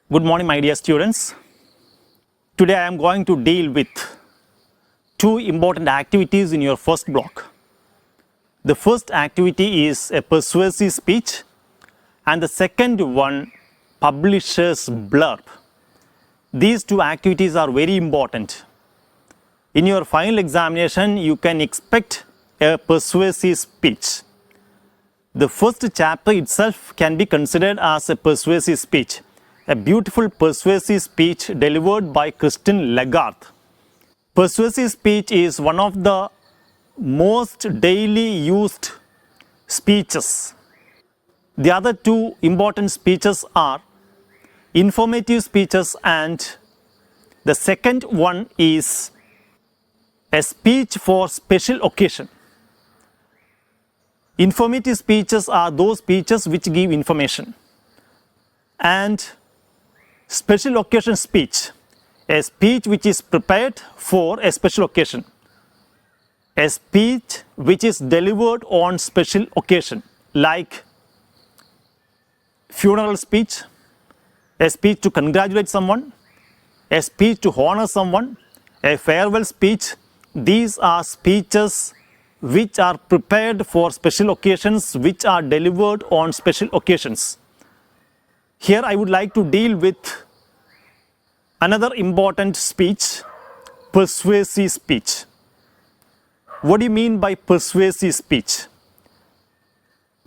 Good morning, my dear students. Today I am going to deal with two important activities in your first block. The first activity is a persuasive speech, and the second one, publisher's blurb. These two activities are very important. In your final examination, you can expect a persuasive speech. The first chapter itself can be considered as a persuasive speech. A beautiful persuasive speech delivered by Christine Lagarde. Persuasive speech is one of the most daily used speeches. The other two important speeches are informative speeches, and the second one is a speech for special occasion. Informative speeches are those speeches which give information, and special occasion speech, a speech which is prepared for a special occasion, a speech which is delivered on special occasion, like funeral speech, a speech to congratulate someone, a speech to honor someone, a farewell speech. These are speeches which are prepared for special occasions, which are delivered on special occasions. Here I would like to deal with another important speech, persuasive speech. What do you mean by persuasive speech?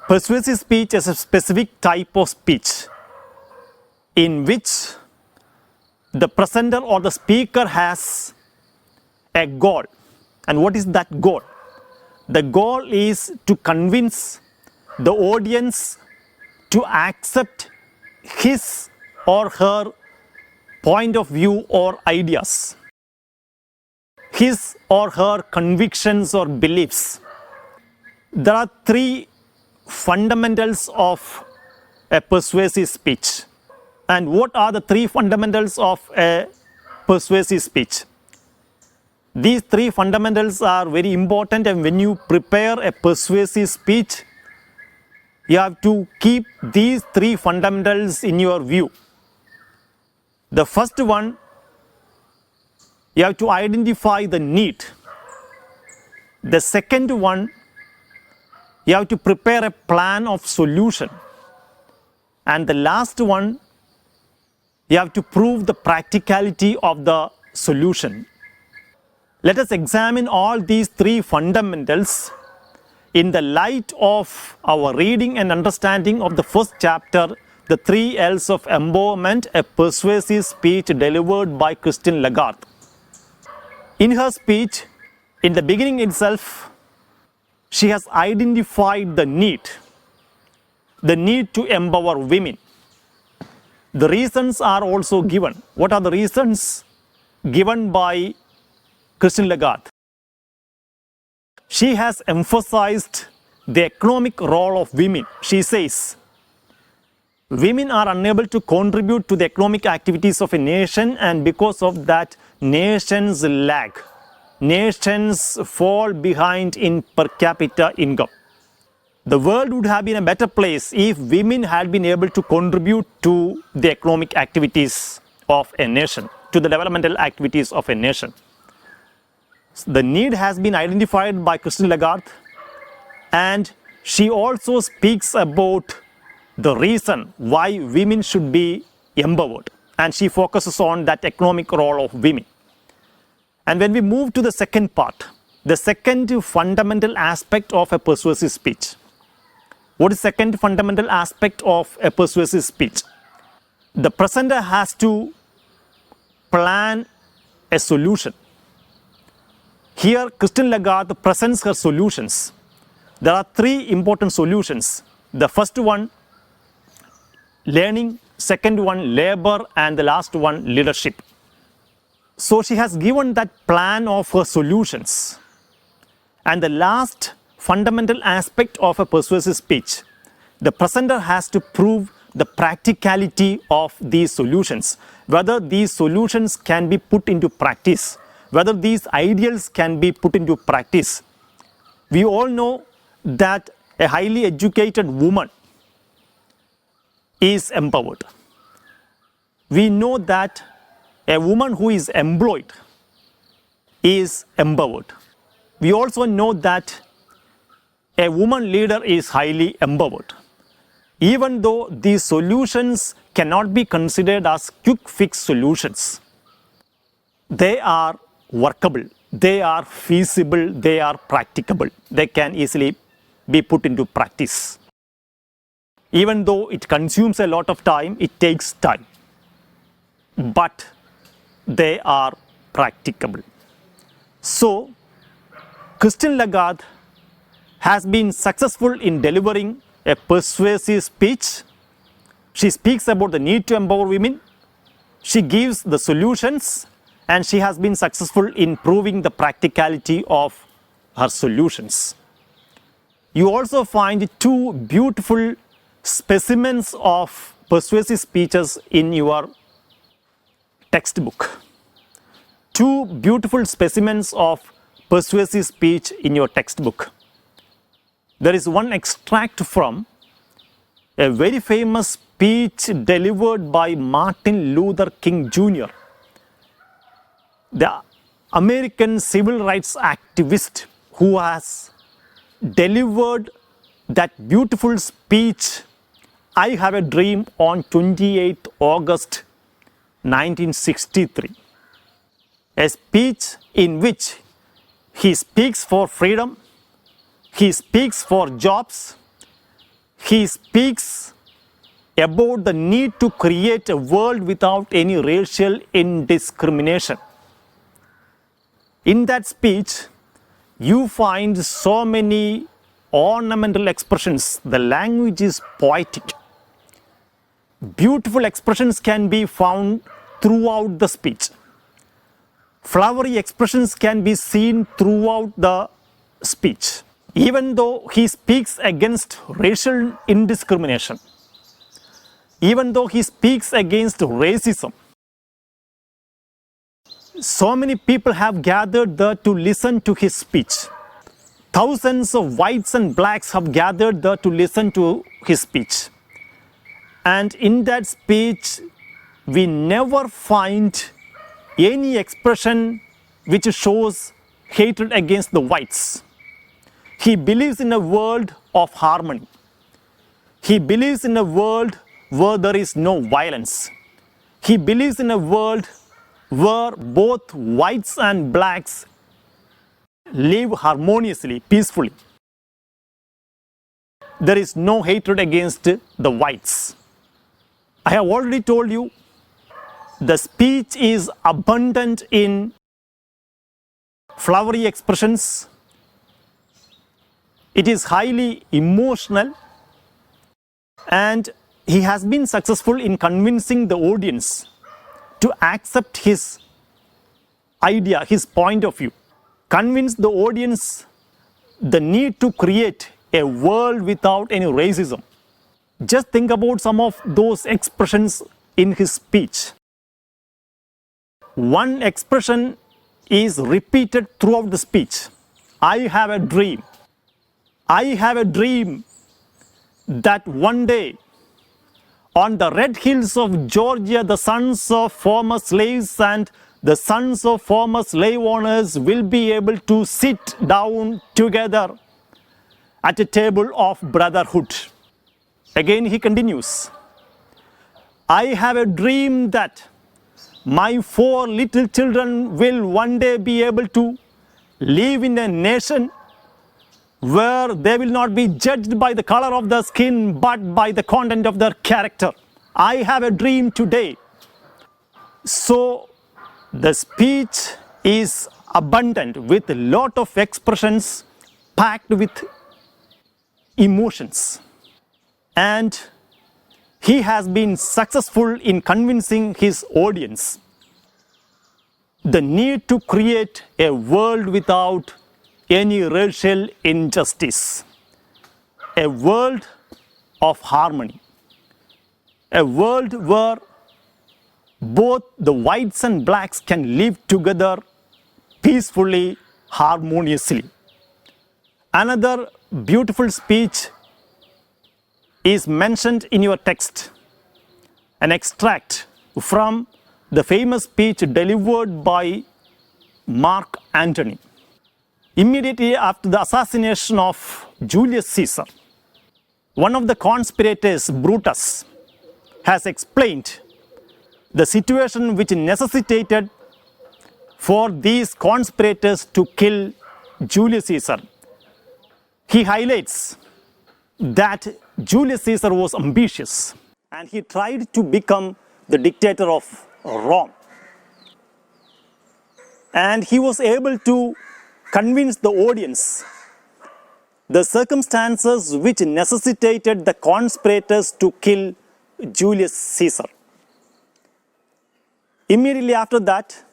Persuasive speech is a specific type of speech in which the presenter or the speaker has a goal. And what is that goal? The goal is to convince the audience to accept his or her point of view or ideas, his or her convictions or beliefs. There are three fundamentals of a persuasive speech. And what are the three fundamentals of a persuasive speech? These three fundamentals are very important, and when you prepare a persuasive speech, you have to keep these three fundamentals in your view. The first one, you have to identify the need. The second one, you have to prepare a plan of solution. And the last one, you have to prove the practicality of the solution. Let us examine all these three fundamentals in the light of our reading and understanding of the first chapter, The 3 L's of Empowerment, a persuasive speech delivered by Christine Lagarde. In her speech, in the beginning itself, she has identified the need to empower women. The reasons are also given. What are the reasons given by Christine Lagarde? She has emphasized the economic role of women. She says, women are unable to contribute to the economic activities of a nation, and because of that, nations lag. Nations fall behind in per capita income. The world would have been a better place if women had been able to contribute to the economic activities of a nation, to the developmental activities of a nation. The need has been identified by Christine Lagarde, and she also speaks about the reason why women should be empowered, and she focuses on that economic role of women. And when we move to the second part, the second fundamental aspect of a persuasive speech. What is the second fundamental aspect of a persuasive speech? The presenter has to plan a solution. Here, Christine Lagarde presents her solutions. There are three important solutions. The first one, learning, second one, labor, and the last one, leadership. So she has given that plan of her solutions. And the last fundamental aspect of a persuasive speech, the presenter has to prove the practicality of these solutions, whether these solutions can be put into practice, whether these ideals can be put into practice. We all know that a highly educated woman is empowered. we know that a woman who is employed is empowered. We also know that a woman leader is highly empowered. Even though these solutions cannot be considered as quick fix solutions, they are workable, they are feasible, they are practicable. They can easily be put into practice. Even though it consumes a lot of time, it takes time, but they are practicable. So, Christine Lagarde has been successful in delivering a persuasive speech. She speaks about the need to empower women. She gives the solutions, and she has been successful in proving the practicality of her solutions. You also find two beautiful specimens of persuasive speeches in your textbook. Two beautiful specimens of persuasive speech in your textbook. There is one extract from a very famous speech delivered by Martin Luther King Jr., the American civil rights activist who has delivered that beautiful speech, I Have a Dream, on 28th August 1963. A speech in which he speaks for freedom, he speaks for jobs, he speaks about the need to create a world without any racial indiscrimination. In that speech, you find so many ornamental expressions. The language is poetic. Beautiful expressions can be found throughout the speech. Flowery expressions can be seen throughout the speech. Even though he speaks against racial indiscrimination, even though he speaks against racism, so many people have gathered there to listen to his speech. Thousands of whites and blacks have gathered there to listen to his speech. And in that speech, we never find any expression which shows hatred against the whites. He believes in a world of harmony. He believes in a world where there is no violence. He believes in a world where both whites and blacks live harmoniously, peacefully. There is no hatred against the whites. I have already told you, the speech is abundant in flowery expressions. It is highly emotional, and he has been successful in convincing the audience to accept his idea, his point of view. Convince the audience the need to create a world without any racism. Just think about some of those expressions in his speech. One expression is repeated throughout the speech. I have a dream. I have a dream that one day on the red hills of Georgia, the sons of former slaves and the sons of former slave owners will be able to sit down together at a table of brotherhood. Again he continues, I have a dream that my 4 little children will one day be able to live in a nation where they will not be judged by the color of their skin but by the content of their character. I have a dream today. So the speech is abundant with a lot of expressions packed with emotions. And he has been successful in convincing his audience the need to create a world without any racial injustice, a world of harmony, a world where both the whites and blacks can live together peacefully, harmoniously. Another beautiful speech is mentioned in your text, an extract from the famous speech delivered by Mark Antony. Immediately after the assassination of Julius Caesar, one of the conspirators, Brutus, has explained the situation which necessitated for these conspirators to kill Julius Caesar. He highlights that Julius Caesar was ambitious and he tried to become the dictator of Rome. And he was able to convince the audience the circumstances which necessitated the conspirators to kill Julius Caesar. Immediately after that,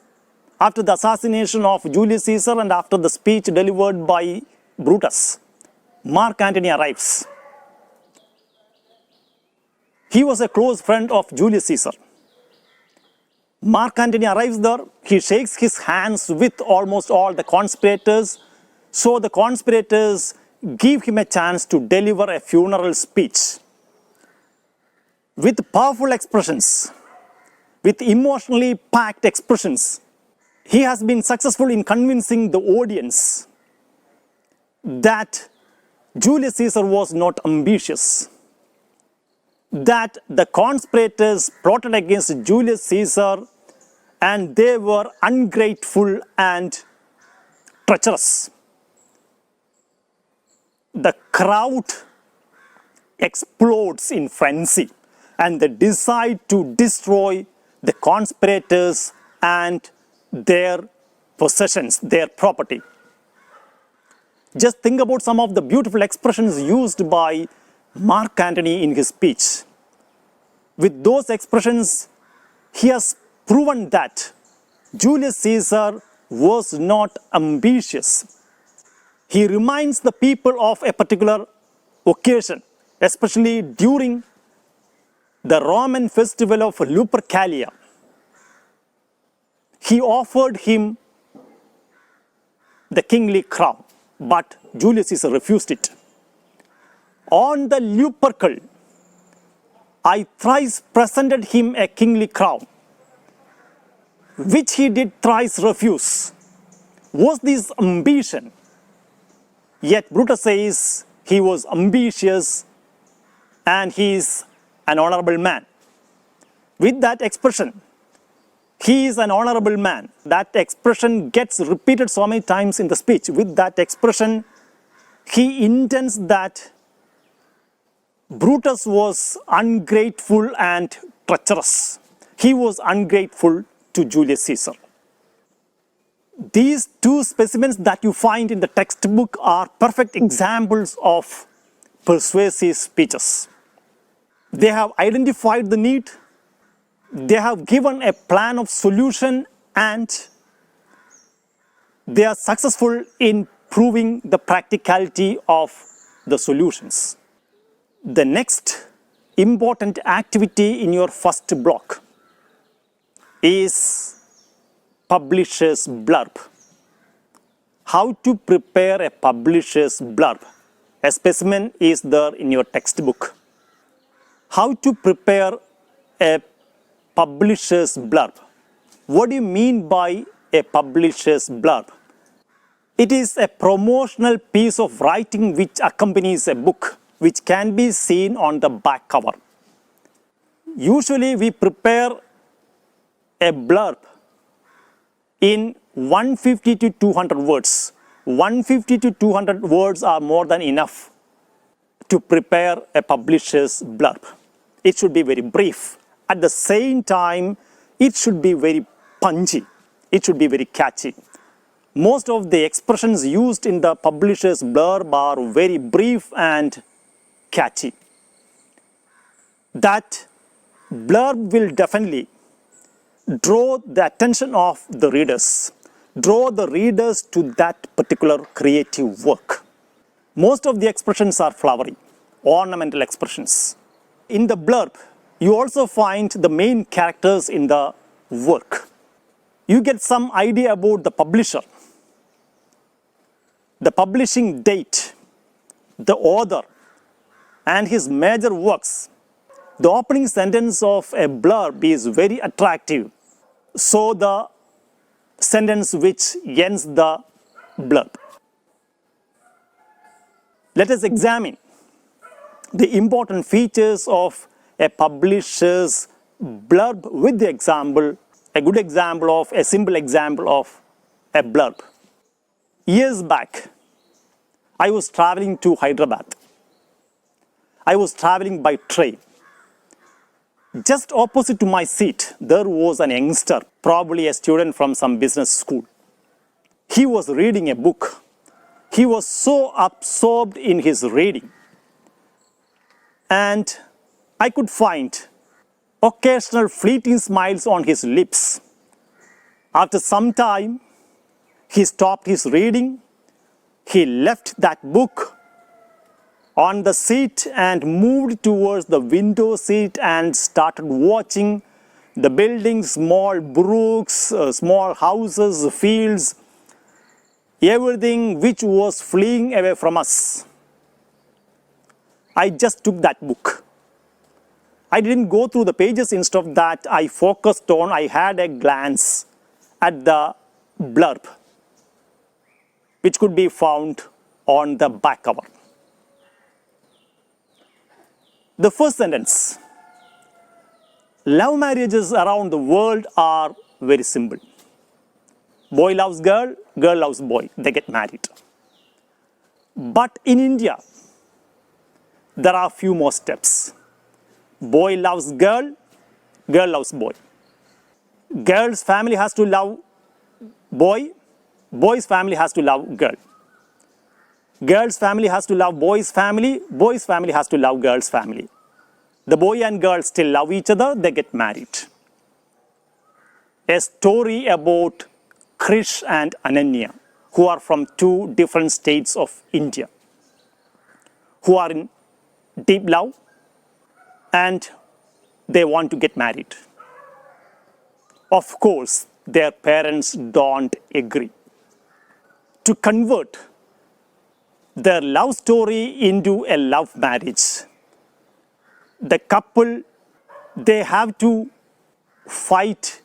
after the assassination of Julius Caesar and after the speech delivered by Brutus, Mark Antony arrives. He was a close friend of Julius Caesar. Mark Antony arrives there, he shakes his hands with almost all the conspirators, so the conspirators give him a chance to deliver a funeral speech. With powerful expressions, with emotionally packed expressions, he has been successful in convincing the audience that Julius Caesar was not ambitious, that the conspirators plotted against Julius Caesar and they were ungrateful and treacherous. The crowd explodes in frenzy and they decide to destroy the conspirators and their possessions, their property. Just think about some of the beautiful expressions used by Mark Antony in his speech. With those expressions, he has proven that Julius Caesar was not ambitious. He reminds the people of a particular occasion, especially during the Roman festival of Lupercalia. He offered him the kingly crown, but Julius Caesar refused it. On the Lupercal, I thrice presented him a kingly crown, which he did thrice refuse. Was this ambition? Yet Brutus says he was ambitious and he is an honorable man. With that expression, he is an honorable man. That expression gets repeated so many times in the speech. With that expression, he intends that Brutus was ungrateful and treacherous. He was ungrateful to Julius Caesar. These two specimens that you find in the textbook are perfect examples of persuasive speeches. They have identified the need, they have given a plan of solution, and they are successful in proving the practicality of the solutions. The next important activity in your first block is publisher's blurb. How to prepare a publisher's blurb. A specimen is there in your textbook. How to prepare a publisher's blurb. What do you mean by a publisher's blurb? It is a promotional piece of writing which accompanies a book, which can be seen on the back cover. Usually we prepare a blurb in 150 to 200 words. 150 to 200 words are more than enough to prepare a publisher's blurb. It should be very brief. At the same time, it should be very punchy. It should be very catchy. Most of the expressions used in the publisher's blurb are very brief and catchy. That blurb will definitely draw the attention of the readers, draw the readers to that particular creative work. Most of the expressions are flowery, ornamental expressions. In the blurb, you also find the main characters in the work. You get some idea about the publisher, the publishing date, the author, and his major works. The opening sentence of a blurb is very attractive. So the sentence which ends the blurb. Let us examine the important features of a publisher's blurb with the example, a good example of, a simple example of a blurb. Years back, I was traveling to Hyderabad. I was traveling by train. Just opposite to my seat, there was an youngster, probably a student from some business school. He was reading a book. He was so absorbed in his reading. And I could find occasional fleeting smiles on his lips. After some time, he stopped his reading. He left that book on the seat and moved towards the window seat and started watching the buildings, small brooks, small houses, fields, everything which was fleeing away from us. I just took that book. I didn't go through the pages. Instead of that, I focused on, I had a glance at the blurb, which could be found on the back cover. The first sentence. Love marriages around the world are very simple. Boy loves girl, girl loves boy, they get married. But in India, there are few more steps. Boy loves girl, girl loves boy. Girl's family has to love boy, boy's family has to love girl. Girl's family has to love boy's family has to love girl's family. The boy and girl still love each other, they get married. A story about Krish and Ananya, who are from two different states of India, who are in deep love and they want to get married. Of course, their parents don't agree. To convert their love story into a love marriage, the couple, they have to fight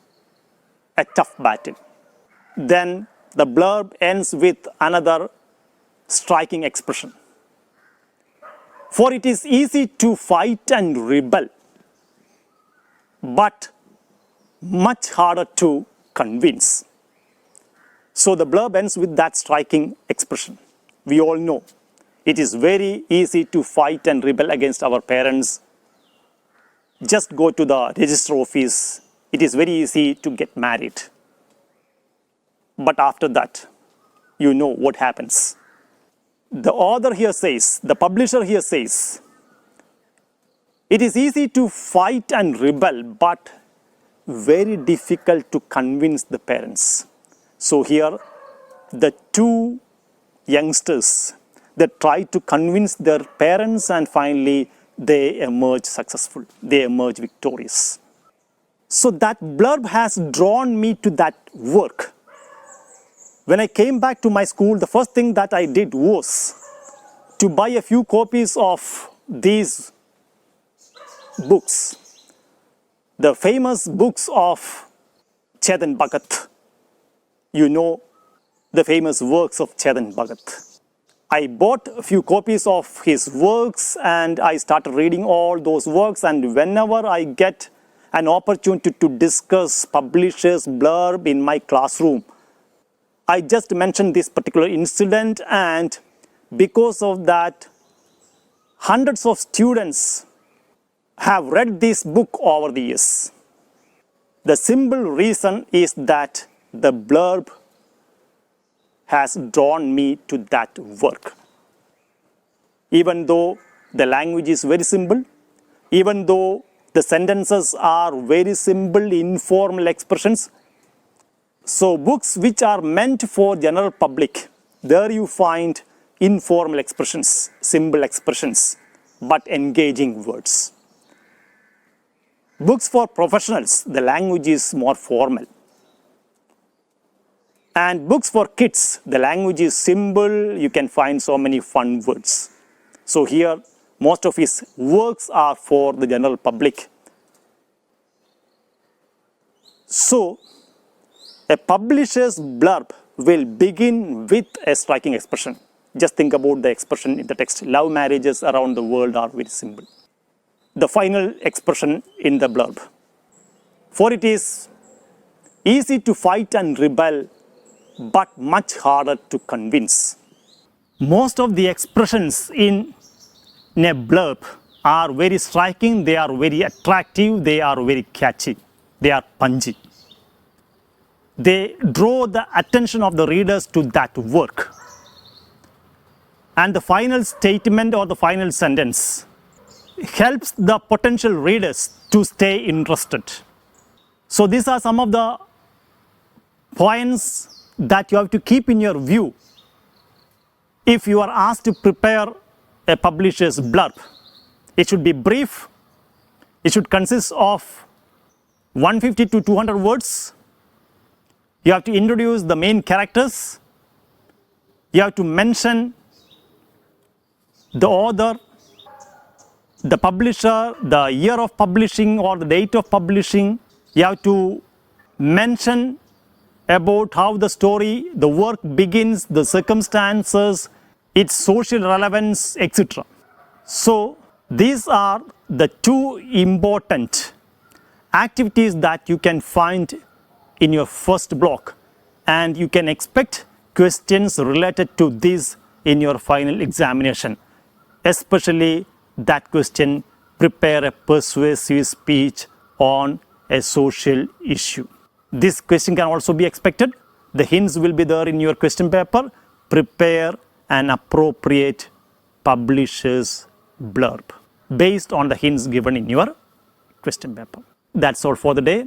a tough battle. Then the blurb ends with another striking expression. For it is easy to fight and rebel, but much harder to convince. So the blurb ends with that striking expression. We all know it is very easy to fight and rebel against our parents. Just go to the register office. It is very easy to get married. But after that, you know what happens. The author here says, the publisher here says, it is easy to fight and rebel, but very difficult to convince the parents. So here, the two youngsters, they try to convince their parents and finally they emerge successful. They emerge victorious. So that blurb has drawn me to that work. When I came back to my school, the first thing that I did was to buy a few copies of these books. The famous books of Chetan Bhagat. You know the famous works of Chetan Bhagat. I bought a few copies of his works and I started reading all those works, and whenever I get an opportunity to discuss publishers' blurb in my classroom, I just mentioned this particular incident, and because of that, hundreds of students have read this book over the years. The simple reason is that the blurb has drawn me to that work. Even though the language is very simple, even though the sentences are very simple, informal expressions, so books which are meant for general public, there you find informal expressions, simple expressions, but engaging words. Books for professionals, the language is more formal. And books for kids, the language is simple, you can find so many fun words. So here, Most of his works are for the general public. So, a publisher's blurb will begin with a striking expression. Just think about the expression in the text. Love marriages around the world are very simple. The final expression in the blurb. For it is easy to fight and rebel, but much harder to convince. Most of the expressions in a blurb are very striking, they are very attractive, they are very catchy, they are punchy. They draw the attention of the readers to that work. And the final statement or the final sentence helps the potential readers to stay interested. So these are some of the points that you have to keep in your view if you are asked to prepare a publisher's blurb. It should be brief. It should consist of 150 to 200 words. You have to introduce the main characters. You have to mention the author, the publisher, the year of publishing or the date of publishing. You have to mention about how the story, the work begins, the circumstances, its social relevance, etc. So these are the two important activities that you can find in your first block, and you can expect questions related to this in your final examination, especially that question, prepare a persuasive speech on a social issue. This question can also be expected. The hints will be there in your question paper. Prepare an appropriate publisher's blurb based on the hints given in your question paper. That's all for the day.